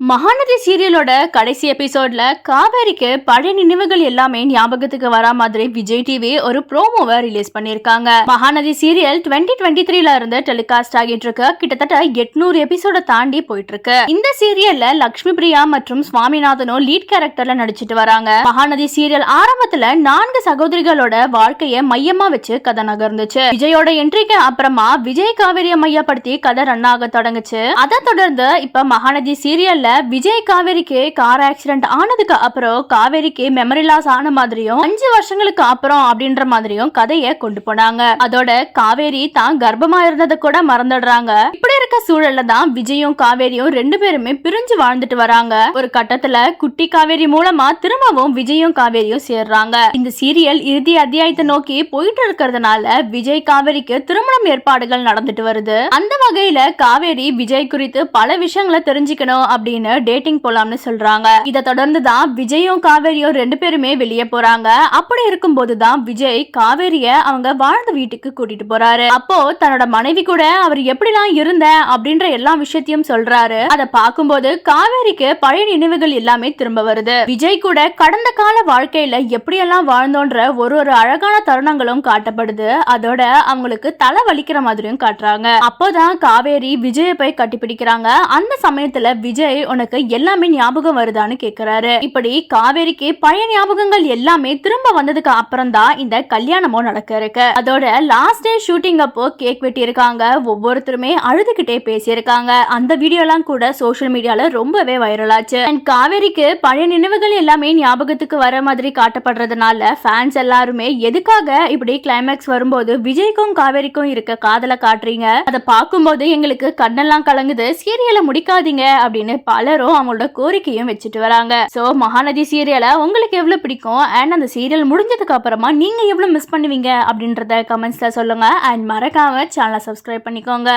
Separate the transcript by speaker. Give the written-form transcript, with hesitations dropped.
Speaker 1: மகாநதி சீரியலோட கடைசி எபிசோட்ல காவேரிக்கு பழைய நினைவுகள் எல்லாமே ஞாபகத்துக்கு வரா மாதிரி விஜய் டிவி ஒரு ப்ரோமோவை ரிலீஸ் பண்ணிருக்காங்க. மகாநதி சீரியல் 2023ல இருந்து டெலிகாஸ்ட் ஆகிட்டு இருக்கு. கிட்டத்தட்ட 800 எபிசோட தாண்டி போயிட்டு இருக்கு. இந்த சீரியல்ல லட்சுமி பிரியா மற்றும் சுவாமிநாதனும் லீட் கேரக்டர்ல நடிச்சிட்டு வராங்க. மகாநதி சீரியல் ஆரம்பத்துல 4 சகோதரிகளோட வாழ்க்கைய மையமா வச்சு கதை நகர்ந்துச்சு. விஜயோட என்ட்ரிக்கு அப்புறமா விஜய் காவேரியை மையப்படுத்தி கதை ரன் ஆக தொடங்குச்சு. அதை தொடர்ந்து இப்ப மகாநதி சீரியல்ல விஜய் காவேரிக்கு கார் ஆக்சிடென்ட் ஆனதுக்கு அப்புறம் காவேரிக்கு மெமரி லாஸ் ஆன மாதிரியும் 5 வருஷங்களுக்கு அப்புறம் அப்படின்ற மாதிரியும் கதையை கொண்டு போனாங்க. அதோட காவேரி தான் கர்ப்பமா இருந்ததை கூட மறந்துடுறாங்க. இப்படி இருக்க சூழல்ல தான் விஜயும் காவேரியும் 2 பேருமே பிரிஞ்சு வாழ்ந்துட்டு வராங்க. ஒரு கட்டத்துல குட்டி காவேரி மூலமா திரும்பவும் விஜயும் காவேரியும் சேர்றாங்க. இந்த சீரியல் இறுதி அத்தியாயத்தை நோக்கி போயிட்டு இருக்கிறதுனால விஜய் காவேரிக்கு திருமணம் ஏற்பாடுகள் நடந்துட்டு வருது. அந்த வகையில காவேரி விஜய் குறித்து பல விஷயங்களை தெரிஞ்சுக்கணும் அப்படின்னு டேட்டிங் போலாம்னு சொல்றாங்க. இதை தொடர்ந்து தான் விஜயும் காவேரியும் 2 பேருமே வெளியே போறாங்க. அப்படி இருக்கும்போது தான் விஜய் காவேரிய அவங்க வாழ்ந்த வீட்டுக்கு கூட்டிட்டு போறாரு. அப்போ தன்னோட மனைவி கூட அவர் எப்படிலாம் இருந்த அப்படின்ற எல்லா விஷயத்தையும் சொல்றாரு. அதை பார்க்கும்போது காவேரிக்கு பழைய நினைவுகள் எல்லாமே திரும்ப வருது. விஜய் கூட கடந்த கால வாழ்க்கையில எப்படியெல்லாம் வாழ்ந்தோன்ற ஒரு அழகான தருணங்களும் காட்டப்படுது. அதோட அவங்களுக்கு தலை வலிக்கிற மாதிரியும் காட்டுறாங்க. அப்போதான் காவேரி விஜய போய் கட்டிப்பிடிக்கிறாங்க. அந்த சமயத்துல விஜய் உனக்கு எல்லாமே ஞாபகம் வருதான்னு கேக்குறாரு. இப்படி காவேரிக்கு பழைய ஞாபகங்கள் எல்லாமே திரும்ப வந்ததுக்கு அப்புறம் தான் இந்த கல்யாணமும் நடக்க இருக்கு. அதோட லாஸ்ட் டே ஷூட்டிங் அப்போ கேக் வெட்டி இருக்காங்க. ஒவ்வொருத்தருமே அழுதுகிட்டே பேசியிருக்காங்க. அந்த வீடியோ எல்லாம் கூட சோசியல் மீடியால ரொம்பவே வைரல் ஆச்சு. காவேரிக்கு பழைய நினைவுகள் எல்லாமே ஞாபகத்துக்கு வர மாதிரி காட்டப்படுறதுனால ஃபேன்ஸ் எல்லாருமே எதுக்காக இப்படி கிளைமேக்ஸ் வரும்போது விஜய்க்கும் காவேரிக்கும் இருக்க காதலை காட்டுறீங்க, அதை பார்க்கும்போது எங்களுக்கு கண்ணெல்லாம் கலங்குது, சீரியலை முடிக்காதீங்க அப்படின்னு பலரும் அவங்களோட கோரிக்கையும் வச்சுட்டு வராங்க. சோ மகாநதி சீரியலை உங்களுக்கு எவ்வளவு பிடிக்கும் அண்ட் அந்த சீரியல் முடிஞ்சதுக்கு அப்புறமா நீங்க எவ்வளவு மிஸ் பண்ணுவீங்க அப்படின்றத கமெண்ட்ஸ்ல சொல்லுங்க. அண்ட் மறக்காம சேனலை சப்ஸ்கிரைப் பண்ணிக்கோங்க.